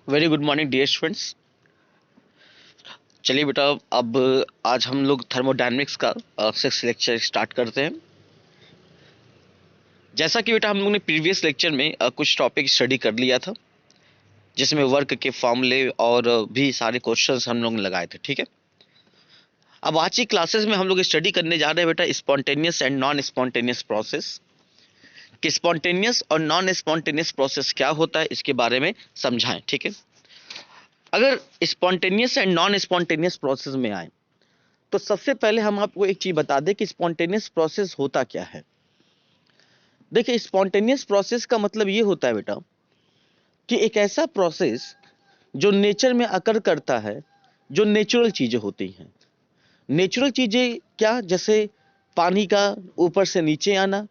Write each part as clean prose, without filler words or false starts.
Very good morning dear students. चलिए बेटा, अब आज हम लोग थर्मोडायनेमिक्स का 6th लेक्चर स्टार्ट करते हैं। जैसा कि बेटा हम लोग ने प्रीवियस लेक्चर में कुछ टॉपिक स्टडी कर लिया था, जिसमें वर्क के फॉर्मूले और भी सारे क्वेश्चंस हम लोग ने लगाए थे। ठीक है, अब आज की क्लासेस में हम लोग स्टडी करने जा रहे हैं बेटा spontaneous and non spontaneous process. कि स्पॉन्टेनियस और नॉन स्पॉन्टेनियस प्रोसेस क्या होता है इसके बारे में समझाएं। ठीक है, अगर spontaneous and non spontaneous process में आए तो सबसे पहले हम आपको एक चीज बता दें कि स्पॉन्टेनियस प्रोसेस होता क्या है। देखिए, स्पॉन्टेनियस प्रोसेस का मतलब ये होता है बेटा कि एक ऐसा प्रोसेस जो नेचर में अकर करता है, जो नेचुरल चीजें होती हैं। नेचुरल चीजें क्या, जैसे पानी का ऊपर से नीचे आना,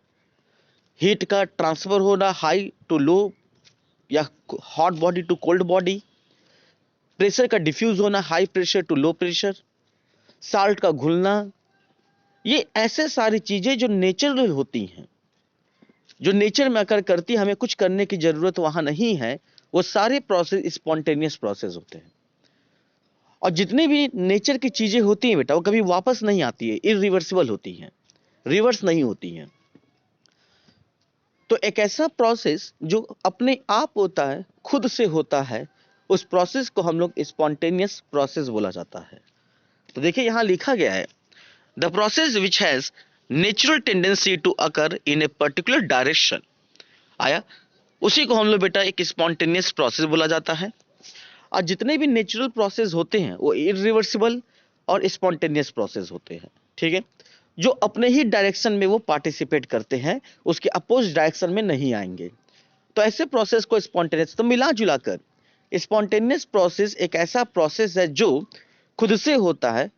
हीट का ट्रांसफर होना हाई टू लो या hot body to cold body, pressure का डिफ्यूज होना high pressure to low pressure, salt का घुलना, ये ऐसे सारी चीजें जो नेचुरल होती हैं, जो नेचर में अकर करती, हमें कुछ करने की जरूरत वहां नहीं है, वो सारे प्रोसेस स्पॉन्टेनियस प्रोसेस होते हैं। और जितनी भी नेचर की चीजें होती हैं बेटा, वो कभी वापस नहीं आती है, इरिवर्सिबल होती हैं, रिवर्स नहीं होती हैं। तो एक ऐसा प्रोसेस जो अपने आप होता है, खुद से होता है, उस प्रोसेस को हम लोग स्पॉन्टेनियस प्रोसेस बोला जाता है। तो देखिए यहां लिखा गया है, the process which has natural tendency to occur in a particular direction. आया, उसी को हम लोग बेटा एक स्पॉन्टेनियस प्रोसेस बोला जाता है। और जितने भी नेचुरल प्रोसेस होते हैं वो इरिवर्सिबल और स्पॉन्टेनियस प्रोसेस होते हैं। ठीक है, जो अपने ही डायरेक्शन में वो पार्टिसिपेट करते हैं, उसके अपोज डायरेक्शन में नहीं आएंगे। तो ऐसे प्रोसेस को स्पॉन्टेनियस, तो मिला जुला कर स्पॉन्टेनियस प्रोसेस एक ऐसा प्रोसेस है जो खुद से होता है,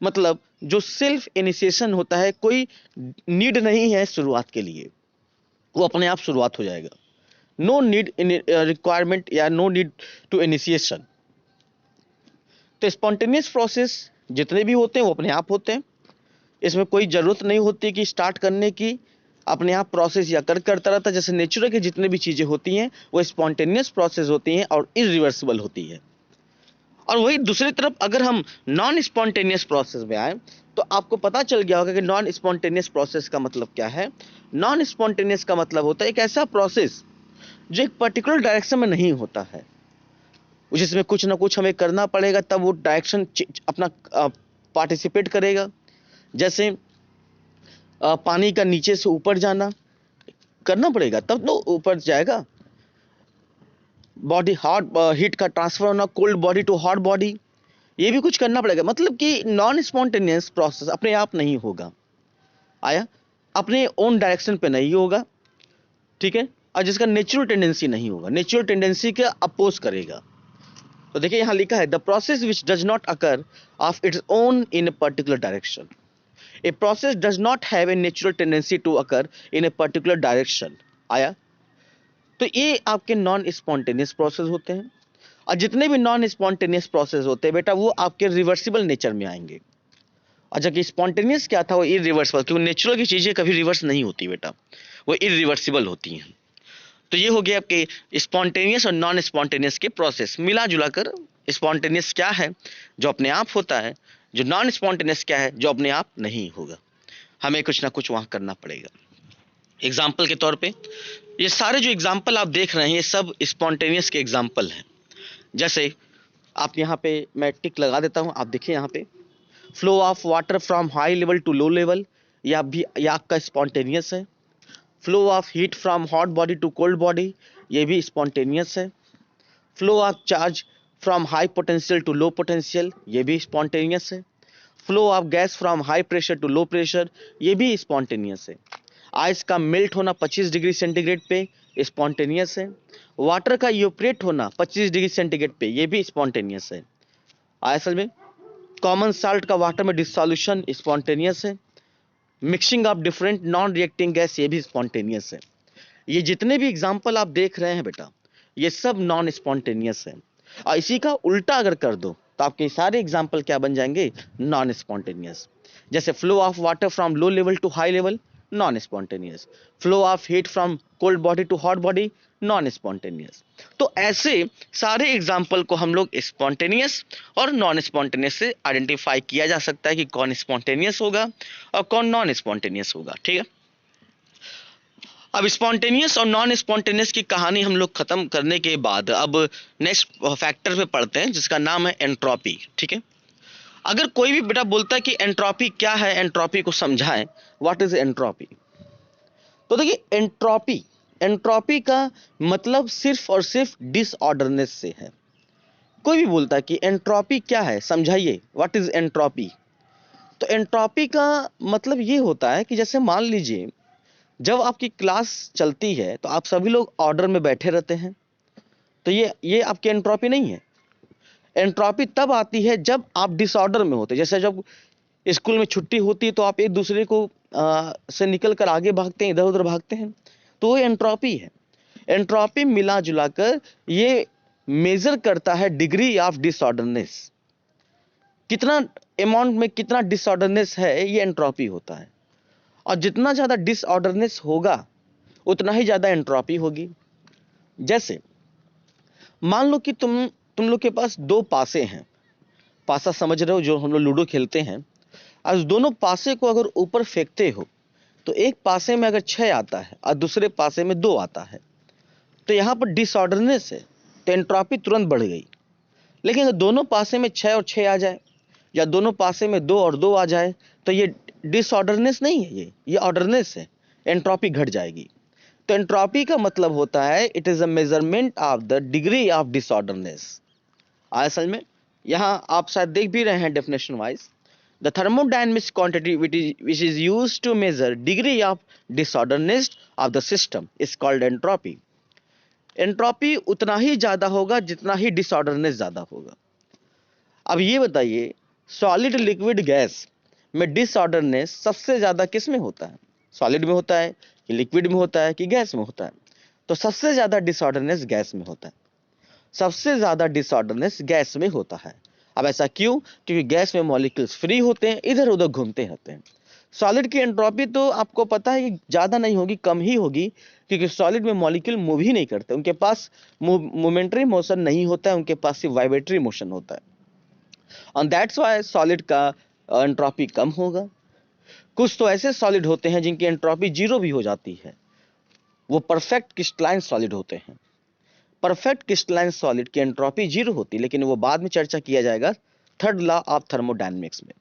मतलब जो सेल्फ इनिशिएशन होता है, कोई नीड नहीं है शुरुआत के लिए, वो अपने आप शुरुआत हो जाएगा। नो नीड रिक्वायरमेंट या नो नीड टू इनिशिएशन। तो स्पॉन्टेनियस प्रोसेस जितने भी होते हैं वो अपने आप होते हैं, इसमें कोई जरूरत नहीं होती कि स्टार्ट करने की, अपने आप प्रोसेस या करता रहता है। जैसे नेचुरल की जितने भी चीजें होती हैं वो स्पॉन्टेनियस प्रोसेस होती हैं और इरिवर्सिबल होती है। और वही दूसरी तरफ अगर हम नॉन स्पॉन्टेनियस प्रोसेस में आए तो आपको पता चल गया होगा कि नॉन स्पॉन्टेनियस प्रोसेस का मतलब क्या है। नॉन स्पॉन्टेनियस का मतलब होता है एक ऐसा प्रोसेस जो एक पर्टिकुलर डायरेक्शन में नहीं होता है, जिसमें कुछ ना कुछ हमें करना पड़ेगा तब वो डायरेक्शन अपना पार्टिसिपेट करेगा। जैसे पानी का नीचे से ऊपर जाना करना पड़ेगा तब तो ऊपर जाएगा। बॉडी हॉट हीट का ट्रांसफर होना, cold body to hot body, ये भी कुछ करना पड़ेगा। मतलब कि नॉन स्पॉन्टेनियस प्रोसेस अपने आप नहीं होगा, आया, अपने ओन डायरेक्शन पे नहीं होगा। ठीक है, और जिसका नेचुरल टेंडेंसी नहीं होगा, नेचुरल टेंडेंसी के अपोज करेगा। तो देखिए यहां लिखा है, the process which does not occur of its own in a particular direction. A process does not have a natural tendency to occur in a particular direction. आया, तो ये आपके नॉन स्पॉन्टेनियस प्रोसेस होते हैं। और जितने भी नॉन स्पॉन्टेनियस प्रोसेस होते हैं बेटा वो आपके रिवर्सिबल नेचर में आएंगे। और जबकि स्पॉन्टेनियस क्या था, वो इरिवर्सिबल, क्योंकि नेचुरल की चीजें कभी रिवर्स नहीं होती बेटा, वो इरिवर्सिबल होती हैं। तो ये हो गया आपके स्पॉन्टेनियस और नॉन स्पॉन्टेनियस के प्रोसेस। मिला जुला कर स्पॉन्टेनियस क्या है, जो अपने आप होता है, जो नॉन स्पॉन्टेनियस क्या है, जो अपने आप नहीं होगा, हमें कुछ ना कुछ वहां करना पड़ेगा। एग्जाम्पल के तौर पे ये सारे जो एग्जाम्पल आप देख रहे हैं ये सब स्पॉन्टेनियस के एग्जाम्पल हैं। जैसे आप यहाँ पे, मैं टिक लगा देता हूँ, आप देखिए यहाँ पे, flow of water from high level to low level, ये आपका स्पॉन्टेनियस है। Flow of heat from hot body to cold body, ये भी स्पॉन्टेनियस है। Flow of charge from high potential to low potential, ये भी स्पॉन्टेनियस है। Flow of gas from high pressure to low pressure, ये भी स्पॉन्टेनियस है। आइस का मेल्ट होना 25 डिग्री सेंटीग्रेड पे, स्पॉन्टेनियस है। वाटर का इवेपोरेट होना 25 डिग्री सेंटीग्रेड पे, ये भी स्पॉन्टेनियस है। असल में कॉमन साल्ट का वाटर में डिसोल्यूशन स्पॉन्टेनियस है। Mixing of different non reacting gas, ये भी स्पॉन्टेनियस है। ये जितने भी एग्जाम्पल आप देख रहे हैं बेटा ये सब नॉन स्पॉन्टेनियस है। और इसी का उल्टा अगर कर दो तो आपके सारे एग्जाम्पल क्या बन जाएंगे, नॉन स्पॉन्टेनियस। जैसे flow of water from low level to high level, non spontaneous. Flow of heat from cold body to hot body, non spontaneous. तो ऐसे सारे एग्जाम्पल को हम लोग स्पॉन्टेनियस और नॉन स्पॉन्टेनियस से आइडेंटिफाई किया जा सकता है कि कौन स्पॉन्टेनियस होगा और कौन नॉन स्पॉन्टेनियस होगा, ठीक है। अब स्पॉन्टेनियस और नॉन स्पॉन्टेनियस की कहानी हम लोग खत्म करने के बाद अब नेक्स्ट फैक्टर पे पढ़ते हैं जिसका नाम है एंट्रोपी, ठीक है। अगर कोई भी बेटा बोलता है कि एंट्रोपी क्या है, एंट्रोपी को समझाएं, व्हाट इज एंट्रोपी। तो देखिए एंट्रोपी, एंट्रोपी का मतलब सिर्फ और सिर्फ डिसऑर्डरनेस से है। कोई भी बोलता है कि एंट्रोपी क्या है, समझाइए, व्हाट इज एंट्रोपी। तो एंट्रोपी का मतलब ये होता है कि जैसे मान लीजिए जब आपकी क्लास चलती है तो आप सभी लोग ऑर्डर में बैठे रहते हैं, तो ये आपकी एंट्रोपी नहीं है। एंट्रोपी तब आती है जब आप डिसऑर्डर में होते हैं। जैसे जब स्कूल में छुट्टी होती है तो आप एक दूसरे को से निकल कर आगे भागते हैं, इधर उधर भागते हैं, तो वो एंट्रोपी है। एंट्रोपी मिला जुला कर ये मेजर करता है डिग्री ऑफ डिसऑर्डरनेस, कितना अमाउंट में कितना डिसऑर्डरनेस है, ये एंट्रोपी होता है। और जितना ज्यादा डिसऑर्डरनेस होगा उतना ही ज्यादा एंट्रोपी होगी। जैसे मान लो कि तुम लोग के पास दो पासे हैं, पासा समझ रहे हो जो हम लोग लूडो खेलते हैं। आज दोनों पासे को अगर ऊपर फेंकते हो तो एक पासे में अगर 6 आता है और दूसरे पासे में 2 आता है, तो यहां पर डिसऑर्डरनेस है, तो एंट्रोपी तुरंत बढ़ गई। लेकिन अगर दोनों पासे में 6 और 6 आ जाए या दोनों पासे में 2 और 2 आ जाए तो ये डिसऑर्डरनेस नहीं है, ये ऑर्डरनेस है, एंट्रोपी घट जाएगी। तो एंट्रोपी का मतलब होता है it is a measurement of the degree of disorderness. असल में यहां आप शायद देख भी रहे हैं definition wise, the thermodynamics quantity which is used to measure degree of disorderness of the system is called entropy। Entropy उतना ही ज्यादा होगा जितना ही डिसऑर्डरनेस ज्यादा होगा। अब ये बताइए सॉलिड लिक्विड गैस में डिसऑर्डरनेस सबसे ज्यादा किस में होता है, सॉलिड में होता है कि लिक्विड में होता है कि गैस में होता है। तो सबसे ज्यादा डिसऑर्डरनेस गैस में होता है, सबसे ज्यादा डिसऑर्डरनेस गैस में होता है। अब ऐसा क्यों, क्योंकि गैस में मॉलिक्यूल्स फ्री होते हैं, इधर उधर घूमते रहते हैं। सॉलिड की एंट्रोपी तो आपको पता है कि ज्यादा नहीं होगी, कम ही होगी, क्योंकि सॉलिड में मॉलिक्यूल मूव ही नहीं करते, उनके पास मोमेंटरी मोशन नहीं होता है, उनके पास सिर्फ वाइब्रेटरी मोशन होता है। और दैट्स व्हाई सॉलिड का एंट्रोपी कम होगा। कुछ तो ऐसे सॉलिड होते हैं जिनकी एंट्रोपी 0 भी हो जाती है, वो परफेक्ट क्रिस्टलाइन सॉलिड होते हैं। परफेक्ट क्रिस्टलाइन सॉलिड की एंट्रोपी 0 होती है, लेकिन वो बाद में चर्चा किया जाएगा थर्ड लॉ ऑफ थर्मोडायनेमिक्स में।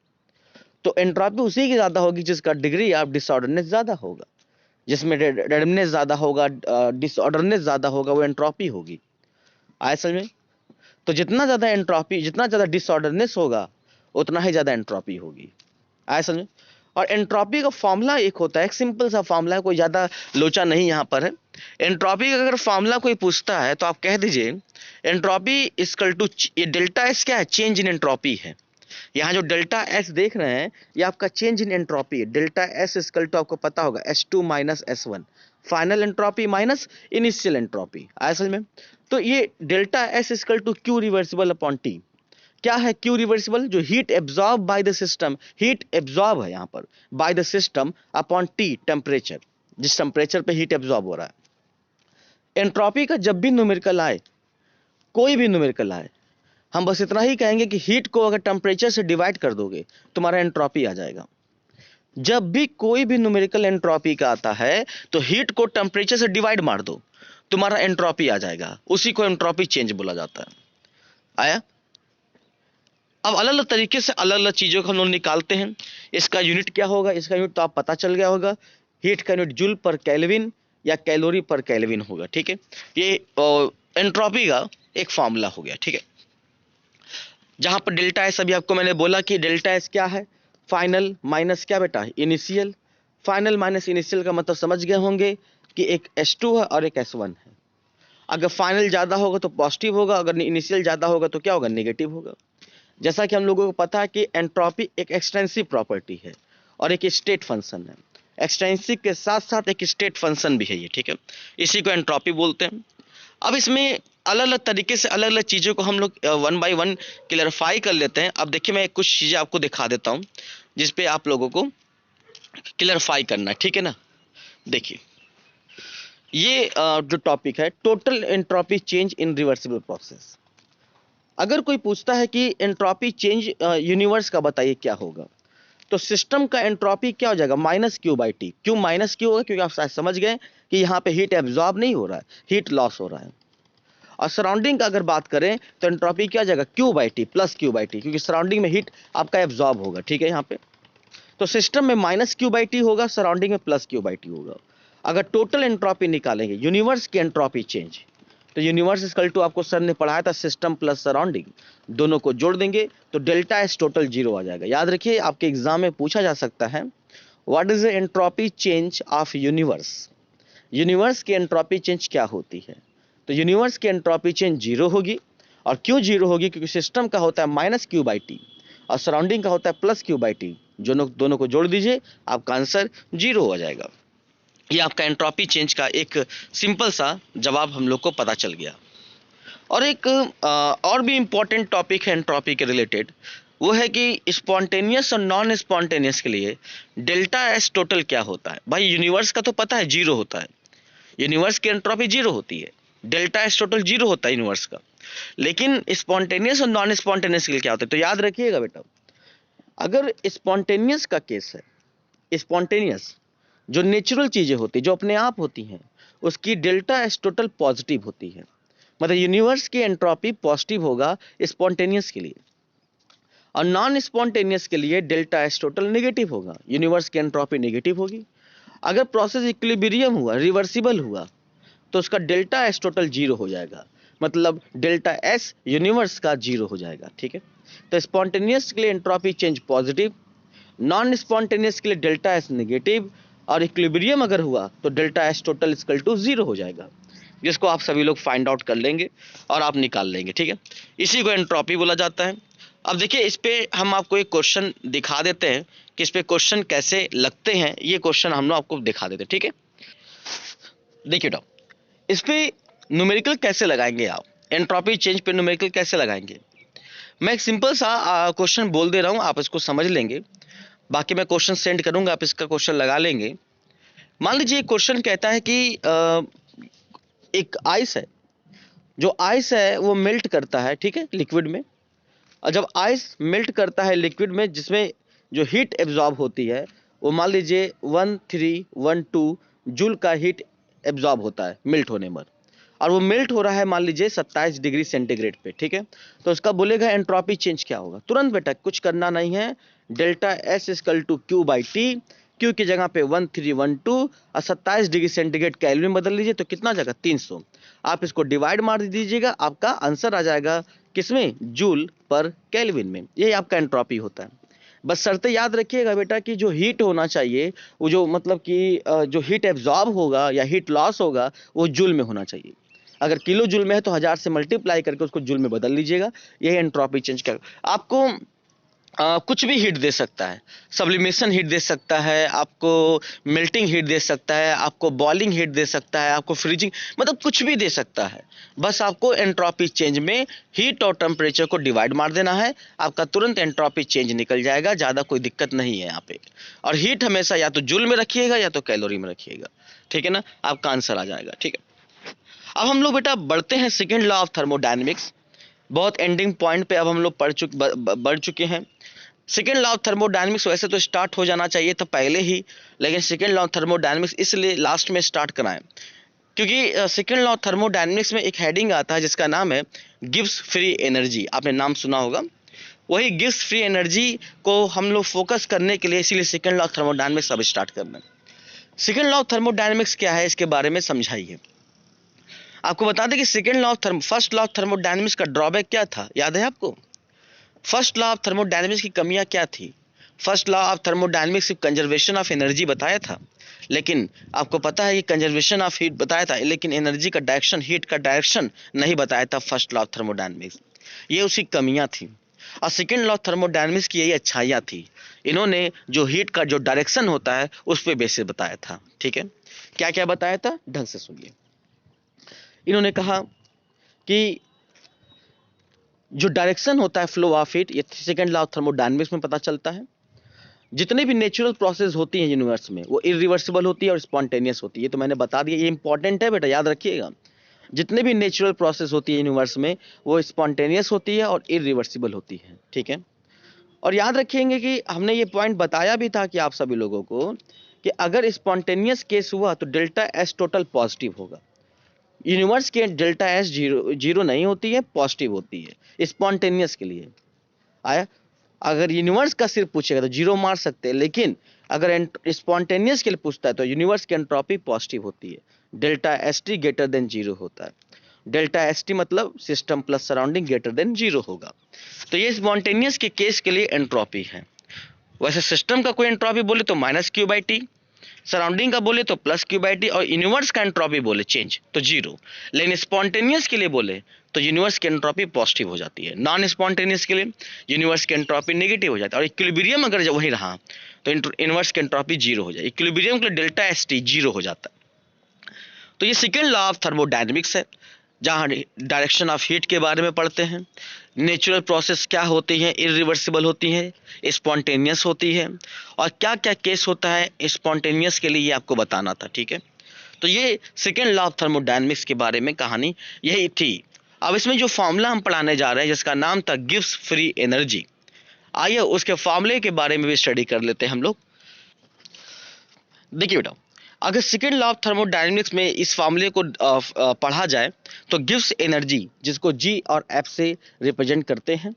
तो एंट्रोपी उसी की ज्यादा होगी जिसका डिग्री ऑफ डिसऑर्डरनेस ज्यादा होगा, जिसमें रेडनेस ज्यादा होगा, डिसऑर्डरनेस ज्यादा होगा, वो एंट्रोपी होगी। आए समझ में। तो जितना ज्यादा एंट्रोपी, जितना ज्यादा डिसऑर्डरनेस होगा उतना ही ज्यादा एंट्रोपी होगी। आए समझ में। और एंट्रोपी का फॉर्मूला एक होता है, एक सिंपल सा फॉर्मूला है, कोई ज्यादा लोचा नहीं यहाँ पर है। एंट्रोपी का अगर फॉर्मूला कोई पूछता है तो आप कह दीजिए एंट्रोपी इक्वल टू, ये डेल्टा एस क्या है, चेंज इन एंट्रोपी है। यहाँ जो डेल्टा एस देख रहे हैं ये आपका चेंज इन एंट्रोपी है। डेल्टा एस इक्वल टू आपको पता होगा S2 minus S1, final entropy minus initial entropy. असल में तो ये delta S equal to Q reversible upon T. क्या है क्यू रिवर्सिबल, जो heat absorb by the system, heat absorb है यहाँ पर by the system upon T temperature, जिस टेम्परेचर पे हीट एब्जॉर्ब हो रहा है। एंट्रोपी का जब भी न्यूमेरिकल आए, कोई भी न्यूमेरिकल आए, हम बस इतना ही कहेंगे कि हीट को अगर टेम्परेचर से डिवाइड कर दोगे तुम्हारा एंट्रोपी आ जाएगा। जब भी कोई भी न्यूमेरिकल एंट्रोपी का आता है तो हीट को टेम्परेचर से डिवाइड मार दो, तुम्हारा एंट्रोपी आ जाएगा, उसी को एंट्रोपी चेंज बोला जाता है। आया। अब अलग अलग तरीके से अलग अलग चीजों को हम लोग निकालते हैं। इसका यूनिट क्या होगा, इसका यूनिट तो आप पता चल गया होगा, हीट का यूनिट जूल पर केल्विन या कैलोरी पर केल्विन होगा, ठीक है। ये एंट्रोपी का एक फॉर्मूला हो गया, ठीक है। जहां पर डेल्टा एस, अभी आपको मैंने बोला कि डेल्टा एस क्या है, फाइनल माइनस क्या बेटा, इनिशियल। फाइनल माइनस इनिशियल का मतलब समझ गए होंगे कि एक S2 है और एक S1 है। अगर फाइनल ज्यादा होगा तो पॉजिटिव होगा, अगर इनिशियल ज्यादा होगा तो क्या होगा, नेगेटिव होगा। जैसा कि हम लोगों को पता है कि एंट्रोपी एक एक्सटेंसिव प्रॉपर्टी है और एक स्टेट फंक्शन है। एक्सटेंसिव के साथ साथ एक स्टेट फंक्शन भी है ये, ठीक है। इसी को एंट्रोपी बोलते हैं। अब इसमें अलग अलग तरीके से अलग अलग चीज़ों को हम लोग वन बाय वन क्लियरिफाई कर लेते हैं। अब देखिए मैं कुछ चीज़ें आपको दिखा देता हूँ जिस पे आप लोगों को क्लियरफाई करना है, ठीक है ना। देखिए ये जो टॉपिक है, total entropy change in reversible process. अगर कोई पूछता है कि एंट्रोपी चेंज यूनिवर्स का बताइए क्या होगा, तो सिस्टम का एंट्रोपी क्या हो जाएगा, माइनस क्यू बाई टी। क्यों माइनस क्यू होगा, क्योंकि आप शायद समझ गए कि यहाँ पे हीट एब्जॉर्ब नहीं हो रहा है, हीट लॉस हो रहा है। और सराउंडिंग का अगर बात करें तो एंट्रोपी क्या हो जाएगा, Q by T, plus Q by T, क्योंकि सराउंडिंग में हीट आपका एब्जॉर्ब होगा, ठीक है। यहाँ पे तो सिस्टम में माइनस क्यू बाई टी होगा, सराउंडिंग में प्लस क्यू बाई टी होगा। अगर टोटल एंट्रोपी निकालेंगे, यूनिवर्स की एंट्रोपी चेंज, तो यूनिवर्स इक्वल टू, आपको सर ने पढ़ाया था, सिस्टम प्लस सराउंडिंग, दोनों को जोड़ देंगे तो डेल्टा एस टोटल जीरो आ जाएगा। याद रखिए आपके एग्जाम में पूछा जा सकता है, what is the entropy change of universe. Universe की एंट्रोपी चेंज क्या होती है, तो यूनिवर्स की एंट्रोपी चेंज जीरो होगी। और क्यों जीरो होगी, क्योंकि सिस्टम का होता है माइनस क्यू बाई टी और सराउंडिंग का होता है प्लस क्यू बाई टी। दोनों को जोड़ दीजिए, आपका आंसर जीरो हो जाएगा। ये आपका एंट्रोपी चेंज का एक सिंपल सा जवाब हम लोग को पता चल गया। और एक और भी इंपॉर्टेंट टॉपिक है एंट्रोपी के रिलेटेड, वो है कि स्पॉन्टेनियस और नॉन स्पॉन्टेनियस के लिए डेल्टा एस टोटल क्या होता है। भाई यूनिवर्स का तो पता है जीरो होता है, यूनिवर्स की एंट्रोपी जीरो होती है, डेल्टा एस टोटल जीरो होता है यूनिवर्स का। लेकिन स्पॉन्टेनियस और नॉन स्पॉन्टेनियस के लिए क्या होता है, तो याद रखिएगा बेटा, अगर स्पॉन्टेनियस का केस है, स्पॉन्टेनियस जो नेचुरल चीजें होती, जो अपने आप होती हैं, उसकी डेल्टा एस टोटल पॉजिटिव होती है। मतलब यूनिवर्स की एंट्रोपी पॉजिटिव होगा स्पॉन्टेनियस के लिए, और नॉन स्पॉन्टेनियस के लिए डेल्टा एस टोटल नेगेटिव होगा, यूनिवर्स की एंट्रोपी नेगेटिव होगी। अगर प्रोसेस इक्विलिब्रियम हुआ, रिवर्सिबल हुआ, तो उसका डेल्टा एस टोटल जीरो हो जाएगा, मतलब डेल्टा एस यूनिवर्स का जीरो हो जाएगा, ठीक है। तो स्पॉन्टेनियस के लिए entropy change positive, non spontaneous के लिए डेल्टा एस नेगेटिव, और इक्विलिब्रियम अगर हुआ तो delta S total equal to zero हो जाएगा, जिसको आप सभी लोग फाइंड आउट कर लेंगे और आप निकाल लेंगे, ठीक है। इसी को एंट्रोपी बोला जाता है। अब देखिए इस पे हम आपको एक क्वेश्चन दिखा देते हैं कि इस पे क्वेश्चन कैसे लगते हैं, ये क्वेश्चन हम लोग आपको दिखा देते हैं, ठीक है। देखिए डॉ, इस पे न्यूमेरिकल कैसे लगाएंगे आप, एंट्रोपी चेंज पे न्यूमेरिकल कैसे लगाएंगे। मैं एक सिंपल सा क्वेश्चन बोल दे रहा हूँ, आप इसको समझ लेंगे, बाकी मैं क्वेश्चन सेंड करूंगा, आप इसका क्वेश्चन लगा लेंगे। मान लीजिए क्वेश्चन कहता है कि एक आइस है, जो आइस है वो मेल्ट करता है, ठीक है, लिक्विड में। और जब आइस मेल्ट करता है लिक्विड में, जिसमें जो हीट एब्जॉर्ब होती है वो मान लीजिए 1312 जूल का हीट एब्जॉर्ब होता है मेल्ट होने पर, और वो मेल्ट हो रहा है मान लीजिए 27 डिग्री सेंटीग्रेड पे, ठीक है। तो उसका बोलेगा एंट्रोपी चेंज क्या होगा। तुरंत बेटा कुछ करना नहीं है, delta S equal to Q by T, Q की जगह पे 1312 और 27 डिग्री सेंटीग्रेड केल्विन बदल लीजिए तो कितना जाएगा 300। आप इसको डिवाइड मार दीजिएगा, आपका आंसर आ जाएगा किसमें, जूल पर केल्विन में। यही आपका एंट्रोपी होता है। बस शर्तें याद रखिएगा बेटा कि जो हीट होना चाहिए, वो जो मतलब कि जो हीट एब्जॉर्ब होगा या हीट लॉस होगा वो जूल में होना चाहिए। अगर किलो जूल में है तो 1000 से मल्टीप्लाई करके उसको जूल में बदल लीजिएगा, यही एंट्रोपी चेंज कर आपको कुछ भी हीट दे सकता है, सब्लिमेशन हीट दे सकता है, आपको मेल्टिंग हीट दे सकता है, आपको बॉइलिंग हीट दे सकता है, आपको फ्रीजिंग, मतलब कुछ भी दे सकता है। बस आपको एंट्रोपी चेंज में हीट और टेम्परेचर को डिवाइड मार देना है, आपका तुरंत एंट्रोपी चेंज निकल जाएगा, ज़्यादा कोई दिक्कत नहीं है यहाँ पे। और हीट हमेशा या तो जूल में रखिएगा या तो कैलोरी में रखिएगा, ठीक है ना, आपका आंसर आ जाएगा, ठीक है। अब हम लोग बेटा बढ़ते हैं सेकेंड लॉ ऑफ थर्मोडायनेमिक्स। बहुत एंडिंग पॉइंट पे अब हम लोग बढ़ चुके हैं। सेकेंड लॉ ऑफ थर्मोडायनेमिक्स वैसे तो स्टार्ट हो जाना चाहिए था पहले ही, लेकिन सेकेंड लॉ ऑफ थर्मोडायनेमिक्स इसलिए लास्ट में स्टार्ट कराएं क्योंकि सेकेंड लॉ ऑफ थर्मोडायनेमिक्स में एक हेडिंग आता है जिसका नाम है गिब्स फ्री एनर्जी। आपने नाम सुना होगा, वही गिब्स फ्री एनर्जी को हम लोग फोकस करने के लिए इसीलिए सेकेंड लॉ ऑफ थर्मोडायनेमिक्स अब स्टार्ट करना है। सेकेंड लॉ ऑफ थर्मोडायनेमिक्स क्या है, इसके बारे में समझाइए। आपको बता दें कि second law of first law of thermodynamics का ड्रॉबैक क्या था, याद है आपको। फर्स्ट लॉ ऑफ थर्मोडायनेमिक्स की कमियां क्या थी। फर्स्ट लॉ ऑफ थर्मोडायनेमिक्स सिर्फ कंजर्वेशन ऑफ एनर्जी बताया था, लेकिन आपको पता है कि कंजर्वेशन ऑफ हीट बताया था, लेकिन एनर्जी का डायरेक्शन, हीट का डायरेक्शन नहीं बताया था फर्स्ट लॉ ऑफ थर्मोडायनेमिक्स। ये उसकी कमियां थी। और सेकेंड लॉ ऑफ थर्मोडायनेमिक्स की यही अच्छाइयाँ थी, इन्होंने जो हीट का जो डायरेक्शन होता है उस पर बेसिस बताया था, ठीक है। क्या क्या बताया था, ढंग से सुनिए। इन्होंने कहा कि जो डायरेक्शन होता है फ्लो ऑफ हीट, ये सेकेंड लॉ ऑफ थर्मोडायनेमिक्स में पता चलता है। जितने भी नेचुरल प्रोसेस होती हैं यूनिवर्स में वो इरिवर्सिबल होती है और स्पॉन्टेनियस होती है। ये तो मैंने बता दिया, ये इंपॉर्टेंट है बेटा, याद रखिएगा। जितने भी नेचुरल प्रोसेस होती है यूनिवर्स में वो स्पॉन्टेनियस होती है और इरिवर्सिबल होती है, ठीक है। और याद रखेंगे कि हमने ये पॉइंट बताया भी था कि आप सभी लोगों को कि अगर स्पॉन्टेनियस केस हुआ तो डेल्टा एस टोटल पॉजिटिव होगा। यूनिवर्स के डेल्टा एस जीरो जीरो नहीं होती है, पॉजिटिव होती है स्पॉन्टेनियस के लिए। आया, अगर यूनिवर्स का सिर्फ पूछेगा तो जीरो मार सकते हैं, लेकिन अगर स्पॉन्टेनियस के लिए पूछता है तो यूनिवर्स की एंट्रोपी पॉजिटिव होती है, delta S T greater than zero होता है। डेल्टा एस टी मतलब system plus surrounding greater than zero होगा। तो ये स्पॉन्टेनियस के केस के लिए एंट्रोपी है। वैसे सिस्टम का कोई एंट्रोपी बोले तो minus Q by T, surrounding का बोले तो प्लस क्यू बाई टी, और यूनिवर्स का एंट्रोपी बोले चेंज तो जीरो। लेकिन स्पॉन्टेनियस के लिए बोले तो यूनिवर्स की एंट्रोपी पॉजिटिव हो जाती है, नॉन स्पॉन्टेनियस के लिए यूनिवर्स की एंट्रोपी नेगेटिव हो जाती है। और इक्विलिब्रियम अगर जब वही रहा तो यूनिवर्स की एंट्रोपी जीरो हो जाए। इक्विलिब्रियम के लिए डेल्टा एस टी जीरो हो जाता है। तो ये सेकेंड लॉ ऑफ थर्मोडायनेमिक्स है, जहाँ डायरेक्शन ऑफ हीट के बारे में पढ़ते हैं। नेचुरल प्रोसेस क्या होती हैं, इरिवर्सिबल होती हैं, स्पॉन्टेनियस होती है, और क्या क्या केस होता है स्पॉन्टेनियस के लिए, ये आपको बताना था, ठीक है। तो ये सेकेंड लॉ ऑफ थर्मोडायनेमिक्स के बारे में कहानी यही थी। अब इसमें जो फॉर्मूला हम पढ़ाने जा रहे हैं जिसका नाम था गिब्स फ्री एनर्जी, आइए उसके फॉर्मूले के बारे में भी स्टडी कर लेते हैं हम लोग। देखिए बेटा, अगर सेकेंड लॉ ऑफ थर्मोडायनेमिक्स में इस फॉर्मूले को पढ़ा जाए तो गिब्स एनर्जी, जिसको जी और एफ से रिप्रेजेंट करते हैं।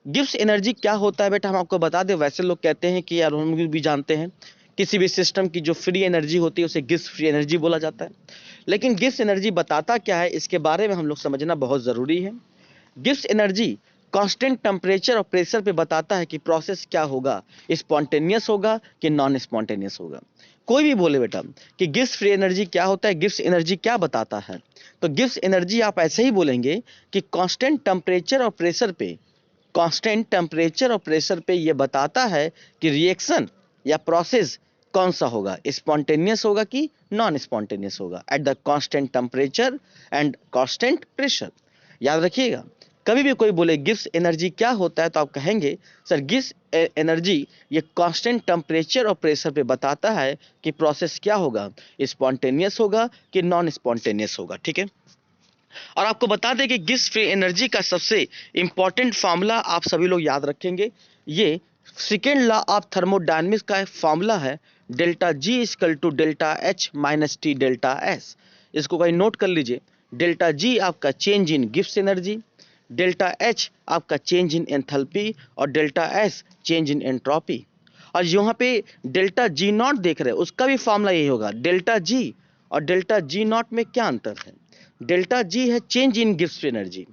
गिब्स एनर्जी क्या होता है बेटा, हम आपको बता दें। वैसे लोग कहते हैं कि यार, हम भी जानते हैं किसी भी सिस्टम की जो फ्री एनर्जी होती है उसे गिब्स फ्री एनर्जी बोला जाता है। लेकिन गिब्स एनर्जी बताता क्या है, इसके बारे में हम लोग समझना बहुत ज़रूरी है। गिब्स एनर्जी कांस्टेंट टेम्परेचर और प्रेशर पे बताता है कि प्रोसेस क्या होगा, स्पॉन्टेनियस होगा कि नॉन स्पॉन्टेनियस होगा। कोई भी बोले बेटा कि गिब्स फ्री एनर्जी क्या होता है, गिब्स एनर्जी क्या बताता है, तो गिब्स एनर्जी आप ऐसे ही बोलेंगे कि कांस्टेंट टेम्परेचर और प्रेशर पे, कांस्टेंट टेम्परेचर और प्रेशर पे ये बताता है कि रिएक्शन या प्रोसेस कौन सा होगा, स्पॉन्टेनियस होगा कि नॉन स्पॉन्टेनियस होगा at the constant temperature and constant pressure. याद रखिएगा, कभी भी कोई बोले गिब्स एनर्जी क्या होता है तो आप कहेंगे सर गिब्स एनर्जी ये कांस्टेंट टेम्परेचर और प्रेशर पे बताता है कि प्रोसेस क्या होगा, स्पॉन्टेनियस होगा कि नॉन स्पॉन्टेनियस होगा, ठीक है। और आपको बता दें कि गिब्स फ्री एनर्जी का सबसे इंपॉर्टेंट फार्मूला आप सभी लोग याद रखेंगे, ये सेकेंड लॉ ऑफ थर्मोडायनेमिक्स का फार्मूला है, delta G equal to delta H minus T delta S. इसको कहीं नोट कर लीजिए। डेल्टा जी आपका change in Gibbs energy, delta H आपका चेंज इन एंथैल्पी, और delta S change in entropy. और यहाँ पे डेल्टा जी नॉट देख रहे हैं उसका भी फार्मूला यही होगा। डेल्टा जी और डेल्टा जी नॉट में क्या अंतर है, डेल्टा जी है चेंज इन गिब्स एनर्जी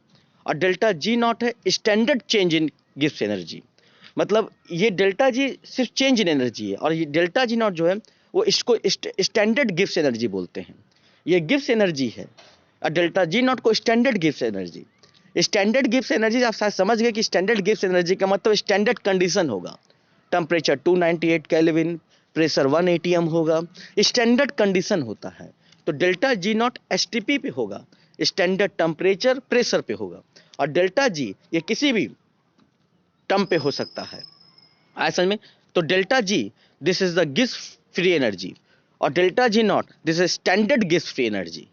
और डेल्टा जी नॉट है standard change in Gibbs energy. मतलब ये डेल्टा जी सिर्फ चेंज इन एनर्जी है और ये डेल्टा जी नॉट जो है वो इसको स्टैंडर्ड गिब्स एनर्जी बोलते हैं। ये गिब्स एनर्जी है और डेल्टा जी नॉट को standard Gibbs energy. Standard Gibbs energy आप शायद समझ गए कि स्टैंडर्ड गिब्स एनर्जी का मतलब स्टैंडर्ड कंडीशन होगा, टेम्परेचर 298 केल्विन, प्रेशर 1 एटीएम होगा, स्टैंडर्ड कंडीशन होता है। तो डेल्टा जी नॉट एसटीपी पे होगा, स्टैंडर्ड टेम्परेचर प्रेशर पे होगा, और डेल्टा जी ये किसी भी टर्म पे हो सकता है। ऐसा में तो delta G this is the Gibbs free energy और delta G naught this is standard Gibbs free energy.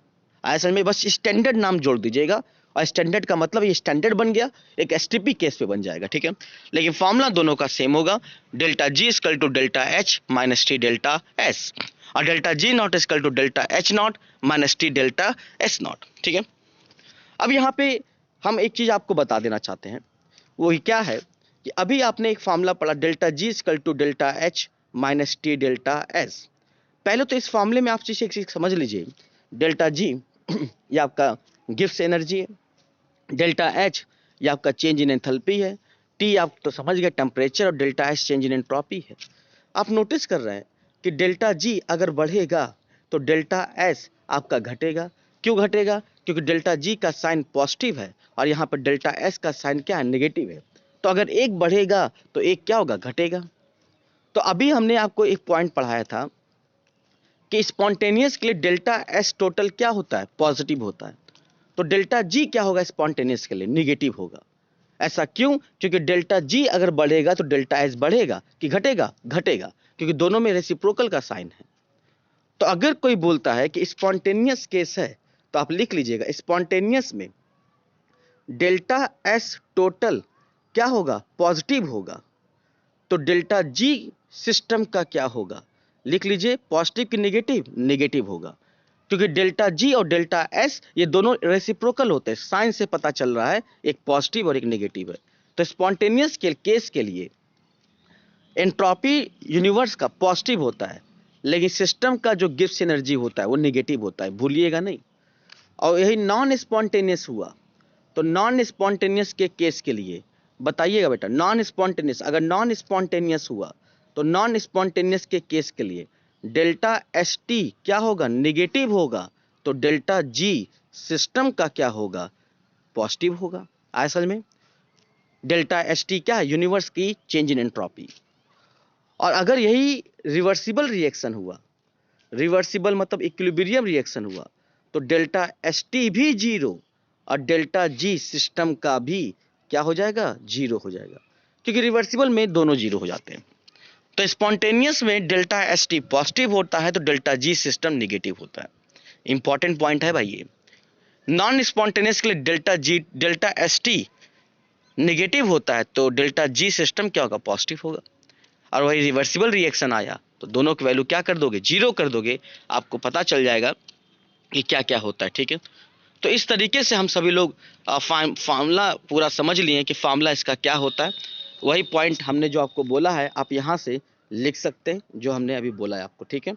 ऐसा में बस स्टैंडर्ड नाम जोड़ दीजिएगा और स्टैंडर्ड का मतलब ये स्टैंडर्ड बन गया, एक एसटीपी केस पे बन जाएगा, ठीक है। लेकिन फॉर्मूला दोनों का सेम होगा, delta G equal to delta H minus T delta S, और delta G not equal to delta H not minus T delta S naught, ठीक है। अब यहाँ पे हम एक चीज आपको बता देना चाहते हैं, वो क्या है कि अभी आपने एक फार्मूला पढ़ा delta G equal to delta H minus T delta S. पहले तो इस फार्मूले में आप चीज एक चीज समझ लीजिए, डेल्टा जी ये आपका गिब्स एनर्जी है, डेल्टा एच ये आपका चेंज इन एंथैल्पी है, टी आप तो समझ गए टेम्परेचर, और delta S change in entropy है। आप नोटिस कर रहे हैं कि डेल्टा जी अगर बढ़ेगा तो डेल्टा एस आपका घटेगा। क्यों घटेगा, क्योंकि डेल्टा जी का साइन पॉजिटिव है और यहाँ पर डेल्टा एस का साइन क्या है, नेगेटिव है। तो अगर एक बढ़ेगा तो एक क्या होगा, घटेगा। तो अभी हमने आपको एक पॉइंट पढ़ाया था कि स्पॉन्टेनियस के लिए डेल्टा एस टोटल क्या होता है, पॉजिटिव होता है। तो डेल्टा जी क्या होगा स्पॉन्टेनियस के लिए, निगेटिव होगा। ऐसा क्यों? क्योंकि डेल्टा जी अगर बढ़ेगा तो डेल्टा एस बढ़ेगा कि घटेगा? घटेगा, क्योंकि दोनों में रेसिप्रोकल का साइन है। तो अगर कोई बोलता है कि स्पॉन्टेनियस केस है तो आप लिख लीजिएगा, स्पॉन्टेनियस में डेल्टा एस टोटल क्या होगा? पॉजिटिव होगा। तो डेल्टा जी सिस्टम का क्या होगा? लिख लीजिए, पॉजिटिव कि नेगेटिव? नेगेटिव होगा, क्योंकि डेल्टा जी और डेल्टा एस ये दोनों रेसिप्रोकल होते हैं। साइन से पता चल रहा है एक पॉजिटिव और एक नेगेटिव है। तो स्पॉन्टेनियस के केस के लिए एंट्रोपी यूनिवर्स का पॉजिटिव होता है, लेकिन सिस्टम का जो गिब्स एनर्जी होता है वो नेगेटिव होता है, भूलिएगा नहीं। और यही नॉन स्पॉन्टेनियस हुआ, तो नॉन स्पॉन्टेनियस के केस के लिए बताइएगा बेटा, नॉन स्पॉन्टेनियस, अगर नॉन स्पॉन्टेनियस हुआ तो नॉन स्पॉन्टेनियस के केस के लिए डेल्टा एस टी क्या होगा? नेगेटिव होगा। तो डेल्टा जी सिस्टम का क्या होगा? पॉजिटिव होगा। आया समझ में? डेल्टा एस टी क्या है? यूनिवर्स की चेंज इन एंट्रोपी। और अगर यही रिवर्सिबल रिएक्शन हुआ, रिवर्सिबल मतलब इक्विलिब्रियम रिएक्शन हुआ, तो डेल्टा एस टी भी जीरो और डेल्टा जी सिस्टम का भी क्या हो जाएगा? जीरो हो जाएगा, क्योंकि रिवर्सिबल में दोनों जीरो हो जाते हैं। तो स्पॉन्टेनियस में डेल्टा एस टी पॉजिटिव होता है तो डेल्टा जी सिस्टम निगेटिव होता है। इंपॉर्टेंट पॉइंट है भाई ये। नॉन स्पॉन्टेनियस के लिए डेल्टा एस टी निगेटिव होता है तो डेल्टा जी सिस्टम क्या होगा? पॉजिटिव होगा। और वही रिवर्सिबल रिएक्शन आया तो दोनों की वैल्यू क्या कर दोगे? जीरो कर दोगे। आपको पता चल जाएगा कि क्या क्या होता है। ठीक है, तो इस तरीके से हम सभी लोग फार्मूला पूरा समझ लिए कि फार्मूला इसका क्या होता है। वही पॉइंट हमने जो आपको बोला है आप यहाँ से लिख सकते हैं, जो हमने अभी बोला है आपको। ठीक है,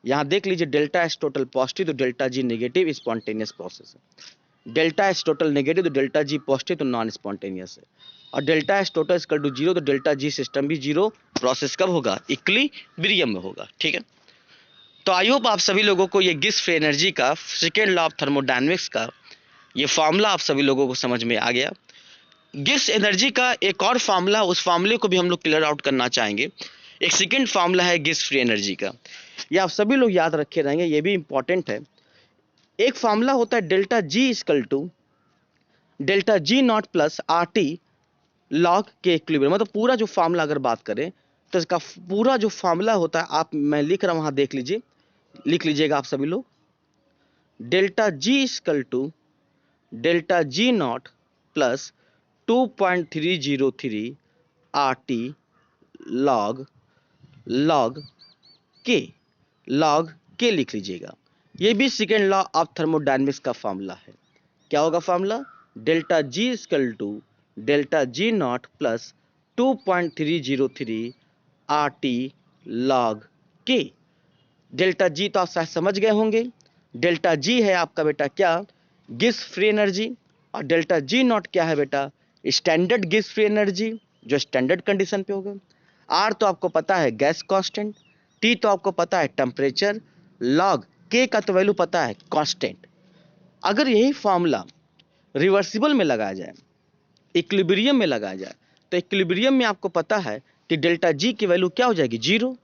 यहाँ देख लीजिए, डेल्टा एस टोटल पॉजिटिव तो delta G negative, spontaneous process है। डेल्टा एस टोटल नेगेटिव तो डेल्टा जी पॉजिटिव तो नॉन स्पॉन्टेनियस है। और delta S total equal to zero तो डेल्टा जी सिस्टम भी जीरो। प्रोसेस कब होगा? इक्विलिब्रियम में होगा। ठीक है, तो आई होप आप सभी लोगों को ये गिब्स फ्री एनर्जी का सेकेंड लॉ ऑफ थर्मोडायनेमिक्स का ये फार्मूला आप सभी लोगों को समझ में आ गया। गिब्स एनर्जी का एक और फार्मूला, उस फार्मूले को भी हम लोग क्लियर आउट करना चाहेंगे। एक सेकेंड फार्मूला है गिब्स फ्री एनर्जी का, ये आप सभी लोग याद रखे रहेंगे, ये भी इंपॉर्टेंट है। एक फार्मूला होता है delta G equal to delta G not plus R T log K equilibrium. मतलब पूरा जो फार्मूला अगर बात करें तो इसका पूरा जो फार्मूला होता है, आप मैं लिख रहा हूं वहां देख लीजिए, लिख लीजिएगा आप सभी लोग। Delta G equal to delta G not plus 2.303 R T log log K लिख लीजिएगा। ये भी सेकेंड लॉ ऑफ थर्मोडायनेमिक्स का फार्मूला है। क्या होगा formula? Delta G equal to delta G not plus 2.303 R T log K. Delta G तो आप शायद समझ गए होंगे, डेल्टा जी है आपका बेटा क्या? Gibbs free energy. और डेल्टा जी नॉट क्या है बेटा? स्टैंडर्ड गिब्स फ्री एनर्जी, जो स्टैंडर्ड कंडीशन पे होगा। आर तो आपको पता है गैस कांस्टेंट, टी तो आपको पता है टेम्परेचर, लॉग के का तो वैल्यू पता है कांस्टेंट। अगर यही फॉर्मूला रिवर्सिबल में लगाया जाए, इक्विलिब्रियम में लगाया जाए, तो इक्विलिब्रियम में आपको पता है कि डेल्टा जी की वैल्यू क्या हो जाएगी? जीरो।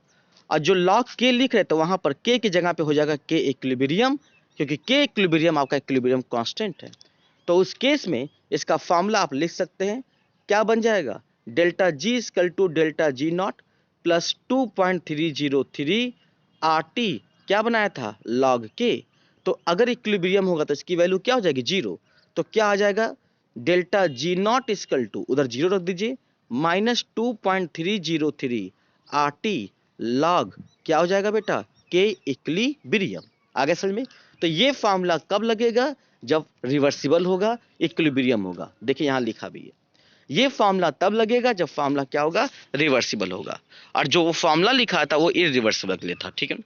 और जो लॉग के लिख रहे तो वहां पर के की जगह पे हो जाएगा के इक्विलिब्रियम, क्योंकि के इक्विलिब्रियम आपका इक्विलिब्रियम कांस्टेंट है। तो उस केस में इसका फॉर्मूला आप लिख सकते हैं, क्या बन जाएगा? Delta G equal to delta G not plus 2.303 R T, क्या बनाया था? लॉग के। तो अगर इक्विलिब्रियम होगा तो इसकी वैल्यू क्या हो जाएगी? जीरो। तो क्या आ जाएगा? Delta G not equal to, उधर जीरो रख दीजिए, माइनस 2.303 आर टी लॉग क्या हो जाएगा बेटा? के इक्विलिब्रियम। आगे समझ में? तो ये फार्मूला कब लगेगा? जब रिवर्सिबल होगा, इक्विलिब्रियम होगा। देखिए यहां लिखा भी है, ये फार्मूला तब लगेगा जब फार्मूला क्या होगा? रिवर्सिबल होगा। और जो वो फार्मूला लिखा था वो इरिवर्सिबल के लिए था। ठीक है,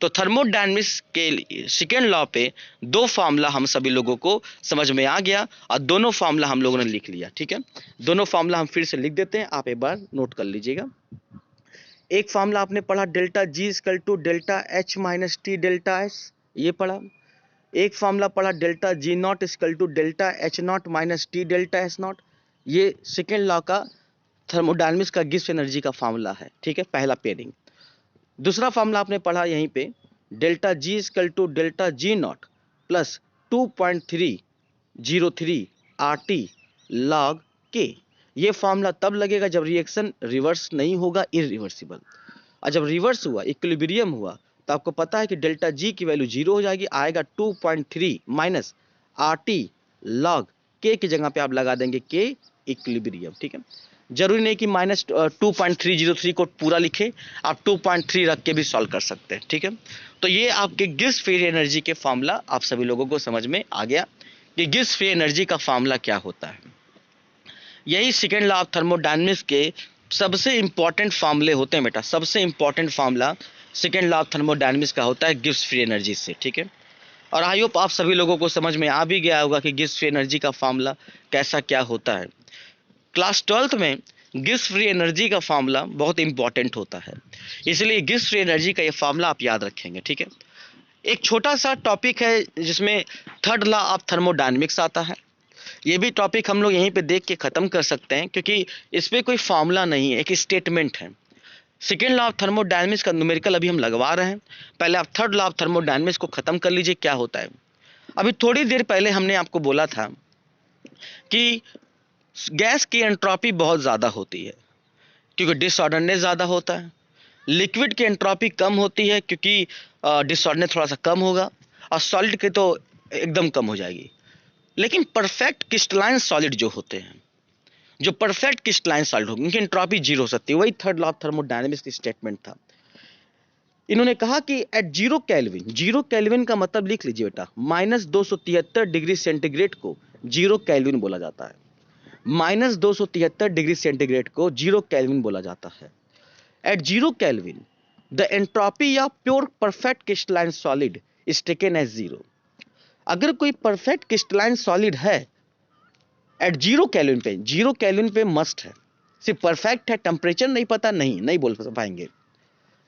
तो थर्मोडायनेमिक्स के सेकेंड लॉ पे दो फार्मूला हम सभी लोगों को समझ में आ गया और दोनों फार्मूला हम लोगों ने लिख लिया। ठीक है, दोनों फार्मूला हम फिर से लिख देते हैं, आप एक बार नोट कर लीजिएगा। एक फार्मूला आपने पढ़ा delta G equal to delta H minus T delta S, ये पढ़ा। एक फार्मूला पढ़ा delta G not equal to delta H not minus T delta S not, ये सेकेंड लॉ का थर्मोडायनेमिक्स का गिब्स एनर्जी का फार्मूला है। ठीक है, पहला पेयरिंग। दूसरा फार्मूला आपने पढ़ा यहीं पे, delta G equal to delta G not plus 2.303 R T log K. ये फॉर्मूला तब लगेगा जब रिएक्शन रिवर्स नहीं होगा, इरिवर्सिबल। और जब रिवर्स हुआ, इक्विलिब्रियम हुआ, तो आपको पता है कि डेल्टा जी की वैल्यू 0 हो जाएगी, आएगा 2.3 माइनस RT log K की जगह पे आप लगा देंगे K इक्विलिब्रियम। ठीक है, जरूरी नहीं कि माइनस 2.303 को पूरा लिखे, आप 2.3 रख के भी सॉल्व कर सकते हैं। ठीक है, तो ये आपके गिब्स फ्री एनर्जी के फॉर्मूला आप सभी लोगों को समझ में आ गया कि गिब्स फ्री एनर्जी का फॉर्मूला क्या होता है। यही सेकेंड लॉ ऑफ थर्मोडायनेमिक्स के सबसे इंपॉर्टेंट फार्मूले होते हैं बेटा। सबसे important formula second law of thermodynamics का होता है गिब्स फ्री एनर्जी से। ठीक है, और आई होप आप सभी लोगों को समझ में आ भी गया होगा कि गिब्स फ्री एनर्जी का फार्मूला कैसा क्या होता है। क्लास 12th में गिब्स फ्री एनर्जी का फार्मूला बहुत इंपॉर्टेंट होता है, इसलिए गिब्स फ्री एनर्जी का ये फार्मूला आप याद रखेंगे। ठीक है, एक छोटा सा टॉपिक है जिसमें थर्ड लॉ ऑफ थर्मोडायनेमिक्स आता है। ये भी टॉपिक हम लोग यहीं पे देख के ख़त्म कर सकते हैं, क्योंकि इस पर कोई फार्मूला नहीं है, एक स्टेटमेंट है। सेकेंड लॉ ऑफ थर्मोडायनेमिक्स का न्यूमेरिकल अभी हम लगवा रहे हैं, पहले आप थर्ड लॉ ऑफ थर्मोडायनेमिक्स को ख़त्म कर लीजिए क्या होता है। अभी थोड़ी देर पहले हमने आपको बोला था कि गैस की एंट्रोपी बहुत ज़्यादा होती है क्योंकि डिसऑर्डरनेस ज़्यादा होता है, लिक्विड की एंट्रोपी कम होती है क्योंकि डिसऑर्डरनेस थोड़ा सा कम होगा, और सॉलिड की तो एकदम कम हो जाएगी। लेकिन परफेक्ट क्रिस्टलाइन सॉलिड जो होते हैं, जो परफेक्ट क्रिस्टलाइन सॉलिड होंगे, उनकी एंट्रोपी जीरो हो सकती है। वही थर्ड लॉ ऑफ थर्मोडायनेमिक्स की स्टेटमेंट था। इन्होंने कहा कि एट 0 केल्विन, 0 केल्विन का मतलब लिख लीजिए बेटा, -273 डिग्री सेंटीग्रेड को 0 केल्विन बोला जाता है। -273 डिग्री सेंटीग्रेड को 0 केल्विन बोला जाता है। At 0 kelvin the entropy of pure perfect crystalline solid is taken as 0। अगर कोई परफेक्ट क्रिस्टलाइन सॉलिड है एट 0 केल्विन पे, 0 केल्विन पे मस्ट है, सिर्फ परफेक्ट है, टेम्परेचर नहीं पता, नहीं बोल पाएंगे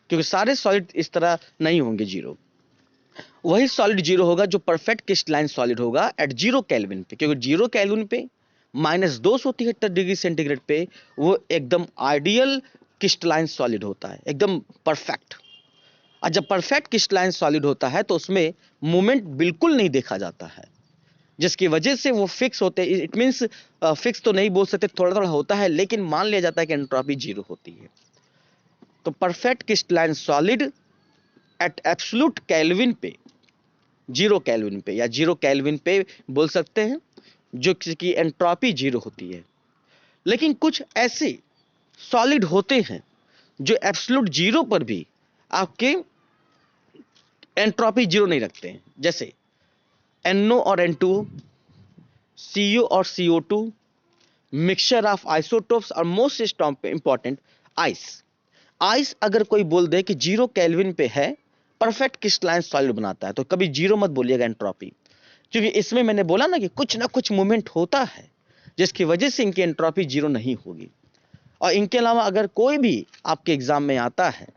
क्योंकि सारे सॉलिड इस तरह नहीं होंगे जीरो। वही सॉलिड जीरो होगा जो परफेक्ट क्रिस्टलाइन सॉलिड होगा एट 0 केल्विन पे, क्योंकि 0 केल्विन पे -273 डिग्री सेंटीग्रेड पे वो एकदम आइडियल क्रिस्टलाइन सॉलिड होता है, एकदम परफेक्ट। और जब परफेक्ट क्रिस्टलाइन सॉलिड होता है तो उसमें मूवमेंट बिल्कुल नहीं देखा जाता है, जिसकी वजह से वो फिक्स होते हैं। इट मीन्स फिक्स तो नहीं बोल सकते, थोड़ा थोड़ा होता है, लेकिन मान लिया जाता है कि एंट्रोपी जीरो होती है। तो perfect crystalline solid at absolute kelvin पे, 0 केल्विन पे या 0 केल्विन पे बोल सकते हैं, जो कि एंट्रोपी जीरो होती है। लेकिन कुछ ऐसे सॉलिड होते हैं जो एब्सोल्यूट जीरो पर भी आपके एंट्रोपी जीरो नहीं रखते हैं, जैसे NO और N2, CO और CO2, मिक्सचर ऑफ आइसोटोप्स, और मोस्ट इंपॉर्टेंट आइस। आइस अगर कोई बोल दे कि 0 केल्विन पे है, परफेक्ट क्रिस्टलाइन सॉलिड बनाता है, तो कभी जीरो मत बोलिएगा एंट्रोपी, क्योंकि इसमें मैंने बोला ना कि कुछ ना कुछ मूवमेंट होता है जिसकी वजह से इनकी एंट्रोपी जीरो नहीं होगी। और इनके अलावा अगर कोई भी आपके एग्जाम में आता है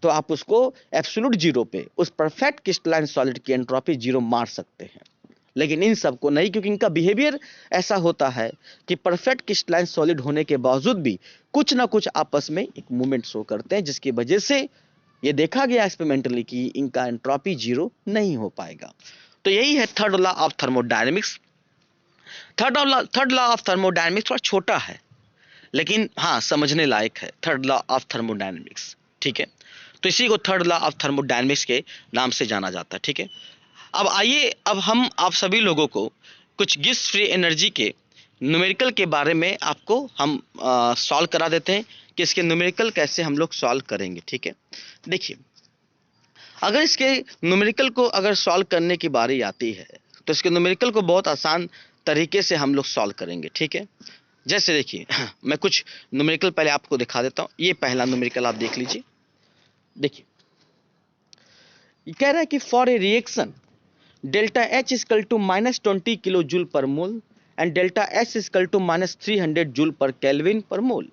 तो आप उसको एब्सोल्यूट जीरो पे उस परफेक्ट क्रिस्टलाइन सॉलिड की एंट्रोपी जीरो मार सकते हैं, लेकिन इन सबको नहीं, क्योंकि इनका बिहेवियर ऐसा होता है कि परफेक्ट क्रिस्टलाइन सॉलिड होने के बावजूद भी कुछ ना कुछ आपस में एक मूवमेंट शो करते हैं, जिसकी वजह से ये देखा गया एक्सपेरिमेंटली कि इनका एंट्रोपी जीरो नहीं हो पाएगा। तो यही है third law of thermodynamics. Third law of thermodynamics थोड़ा छोटा है, लेकिन हाँ समझने लायक है, थर्ड लॉ ऑफ थर्मोडायनेमिक्स। ठीक है, तो इसी को थर्ड लॉ ऑफ थर्मोडायनेमिक्स के नाम से जाना जाता है। ठीक है, अब आइए, अब हम आप सभी लोगों को कुछ गिब्स फ्री एनर्जी के न्यूमेरिकल के बारे में आपको हम सॉल्व करा देते हैं कि इसके न्यूमेरिकल कैसे हम लोग सॉल्व करेंगे। ठीक है, देखिए, अगर इसके न्यूमेरिकल को अगर सॉल्व करने की बारी आती है तो इसके न्यूमेरिकल को बहुत आसान तरीके से हम लोग सॉल्व करेंगे। ठीक है, जैसे देखिए मैं कुछ न्यूमेरिकल पहले आपको दिखा देता हूँ। ये पहला न्यूमेरिकल आप देख लीजिए। देखिए, ये कह रहा है कि for a reaction delta H equal to -20 kilo joule per mole and delta S equal to -300 joule per kelvin per mole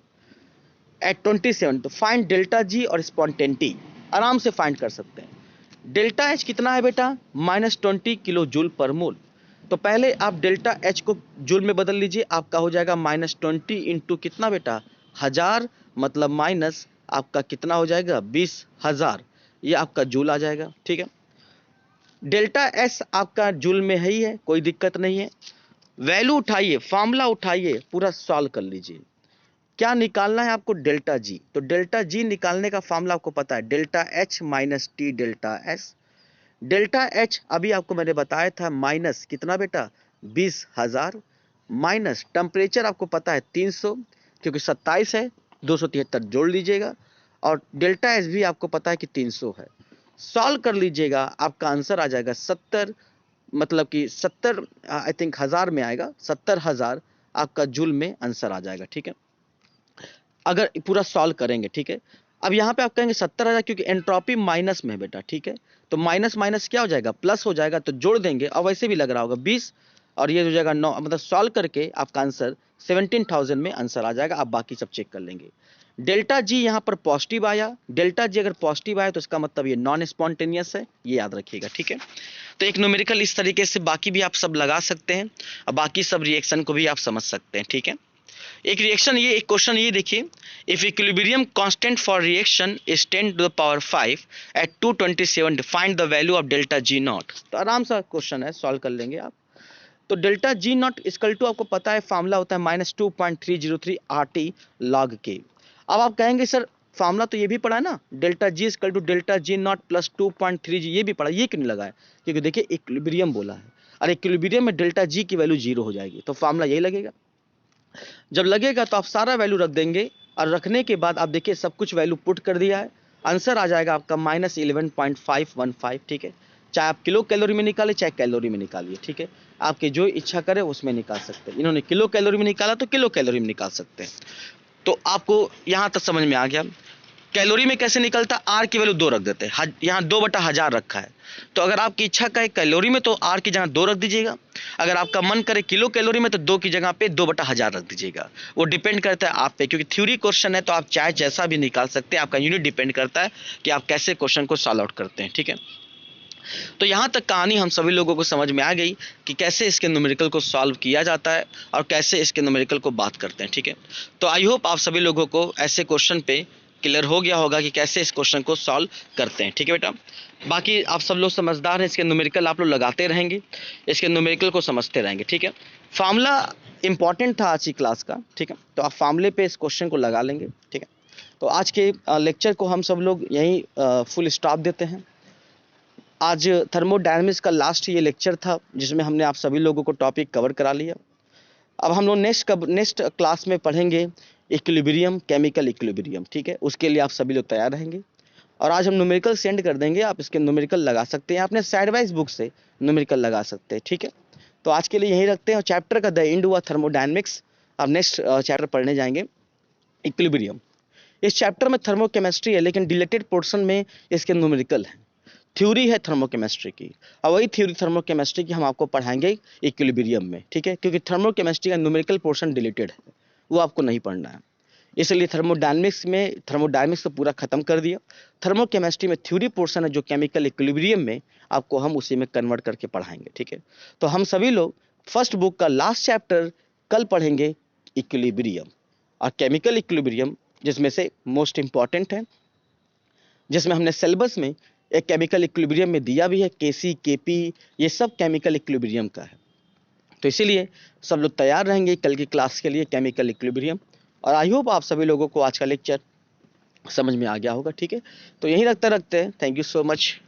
at 27, तो फाइंड डेल्टा G और स्पॉन्टेनिटी। आराम से फाइंड कर सकते हैं। डेल्टा H कितना है बेटा, -20 किलो जूल पर मोल। तो पहले आप डेल्टा H को जूल में बदल लीजिए, आपका हो जाएगा -20 इंटू कितना बेटा, 1000, मतलब माइनस आपका कितना हो जाएगा, 20,000, ये आपका जूल आ जाएगा। ठीक है, डेल्टा S आपका जूल में ही है, कोई दिक्कत नहीं है। वैल्यू उठाइए, फार्मूला उठाइए, पूरा सॉल्व कर लीजिए। क्या निकालना है आपको? Delta G. तो डेल्टा जी निकालने का फॉर्मूला आपको पता है, delta H minus T delta S. Delta H अभी आपको मैंने बताया था माइनस कितना बेटा, 20,000, माइनस टेम्परेचर आपको पता है 300, क्योंकि 27 है, 273 जोड़ लीजिएगा, और डेल्टा एस भी आपको पता है कि 300 है। सॉल्व कर लीजिएगा, आपका आंसर आ जाएगा 70, मतलब कि 70 आई थिंक हजार में आएगा, 70,000 आपका जूल में आंसर आ जाएगा। ठीक है, अगर पूरा सॉल्व करेंगे। ठीक है, अब यहाँ पे आप कहेंगे 70,000, क्योंकि एंट्रोपी माइनस में है बेटा। ठीक है, तो माइनस माइनस क्या हो जाएगा, प्लस हो जाएगा, तो जोड़ देंगे, और वैसे भी लग रहा होगा 20, और ये हो जाएगा 9, मतलब सॉल्व करके आपका आंसर 17,000 में आंसर आ जाएगा। आप बाकी सब चेक कर लेंगे। डेल्टा जी यहाँ पर पॉजिटिव आया, डेल्टा जी अगर पॉजिटिव आया तो इसका मतलब ये नॉन स्पॉन्टेनियस है, ये याद रखिएगा। ठीक है, तो एक न्यूमेरिकल इस तरीके से बाकी भी आप सब लगा सकते हैं, और बाकी सब रिएक्शन को भी आप समझ सकते हैं। ठीक है, एक रिएक्शन, ये एक क्वेश्चन ये देखिए, if equilibrium constant for reaction is 10 to the power 5 at 227, find the value of delta G not. तो आराम सा क्वेश्चन है, सॉल्व कर लेंगे आप। तो delta G not equal to आपको पता है फार्मूला होता है -2.303 RT log K। अब आप कहेंगे सर फार्मूला तो ये भी पढ़ा है ना, delta G equal to delta G not plus 2.3 ये भी पढ़ा, ये क्यों नहीं लगाया? क्योंकि देखिए इक्विलिब्रियम बोला है, और इक्विलिब्रियम में डेल्टा जी की वैल्यू 0 हो जाएगी, तो फार्मूला यही लगेगा। जब लगेगा तो आप सारा वैल्यू रख देंगे, और रखने के बाद आप देखिए सब कुछ वैल्यू पुट कर दिया है, आंसर आ जाएगा आपका -11.515। ठीक है, चाहे आप किलो कैलोरी में निकाले चाहे कैलोरी में निकालिए। ठीक है, आपके जो इच्छा करे उसमें निकाल सकते हैं। इन्होंने किलो कैलोरी में निकाला तो किलो कैलोरी में निकाल सकते हैं। तो आपको यहाँ तक समझ में आ गया। कैलोरी में कैसे निकलता, आर की वैल्यू 2 रख देते हैं, यहाँ 2/1000 रखा है, तो अगर आपकी इच्छा का है कैलोरी में तो आर की जगह 2 रख दीजिएगा, अगर आपका मन करे किलो कैलोरी में तो 2 की जगह पे 2/1000 रख दीजिएगा। वो डिपेंड करता है आप पे, क्योंकि थ्योरी क्वेश्चन है तो आप चाहे जैसा भी निकाल सकते हैं, आपका यूनिट डिपेंड करता है कि आप कैसे क्वेश्चन को सॉल्व आउट करते हैं। ठीक है, तो यहाँ तक कहानी हम सभी लोगों को समझ में आ गई कि कैसे इसके न्यूमेरिकल को सॉल्व किया जाता है और कैसे इसके न्यूमेरिकल को बात करते हैं। ठीक है, तो आई होप आप सभी लोगों को ऐसे क्वेश्चन पे क्लियर हो गया होगा कि कैसे इस क्वेश्चन को सॉल्व करते हैं। ठीक है बेटा, बाकी आप सब लोग समझदार हैं, इसके न्यूमेरिकल आप लोग लगाते रहेंगे, इसके न्यूमेरिकल को समझते रहेंगे। ठीक है, फार्मूला इंपॉर्टेंट था आज की क्लास का। ठीक है, तो आप फार्मूले पे इस क्वेश्चन को लगा लेंगे। ठीक है, तो आज के लेक्चर को हम सब लोग यहीं फुल स्टॉप देते हैं। आज थर्मोडायनामिक्स का लास्ट ये लेक्चर था, जिसमें हमने आप सभी लोगों को टॉपिक कवर करा लिया। अब हम लोग नेक्स्ट क्लास में पढ़ेंगे इक्विलिब्रियम, केमिकल इक्विलिब्रियम। ठीक है, उसके लिए आप सभी लोग तैयार रहेंगे, और आज हम न्यूमेरिकल सेंड कर देंगे, आप इसके न्यूमेरिकल लगा सकते हैं, अपने साइड वाइज बुक से न्यूमेरिकल लगा सकते हैं। ठीक है, तो आज के लिए यहीं रखते हैं, और चैप्टर का द एंड हुआ थर्मोडायनामिक्स। अब नेक्स्ट चैप्टर पढ़ने जाएंगे इक्विलिब्रियम। इस चैप्टर में थर्मोकेमिस्ट्री है, लेकिन डिलेटेड पोर्शन में इसके न्यूमेरिकल है, थ्योरी है थर्मोकेमिस्ट्री की, और वही थ्योरी थर्मोकेमिस्ट्री की हम आपको पढ़ाएंगे इक्विलिब्रियम में। ठीक है, क्योंकि थर्मोकेमिस्ट्री का न्यूमेरिकल पोर्शन डिलीटेड है, वो आपको नहीं पढ़ना है, इसलिए थर्मोडायनामिक्स को पूरा खत्म कर दिया। थर्मोकेमिस्ट्री में थ्योरी पोर्शन है जो केमिकल इक्विलिब्रियम में, आपको हम उसी में कन्वर्ट करके पढ़ाएंगे। ठीक है, तो हम सभी लोग फर्स्ट बुक का लास्ट चैप्टर कल पढ़ेंगे, इक्विलिब्रियम और केमिकल इक्विलिब्रियम, जिसमें से मोस्ट इंपॉर्टेंट है, जिसमें हमने सिलेबस में एक केमिकल इक्विलिब्रियम में दिया भी है, केसी केपी, ये सब केमिकल इक्विलिब्रियम का है। तो इसीलिए सब लोग तैयार रहेंगे कल की क्लास के लिए, केमिकल इक्विलिब्रियम। और आई होप आप सभी लोगों को आज का लेक्चर समझ में आ गया होगा। ठीक है, तो यहीं रखते हैं, थैंक यू सो मच।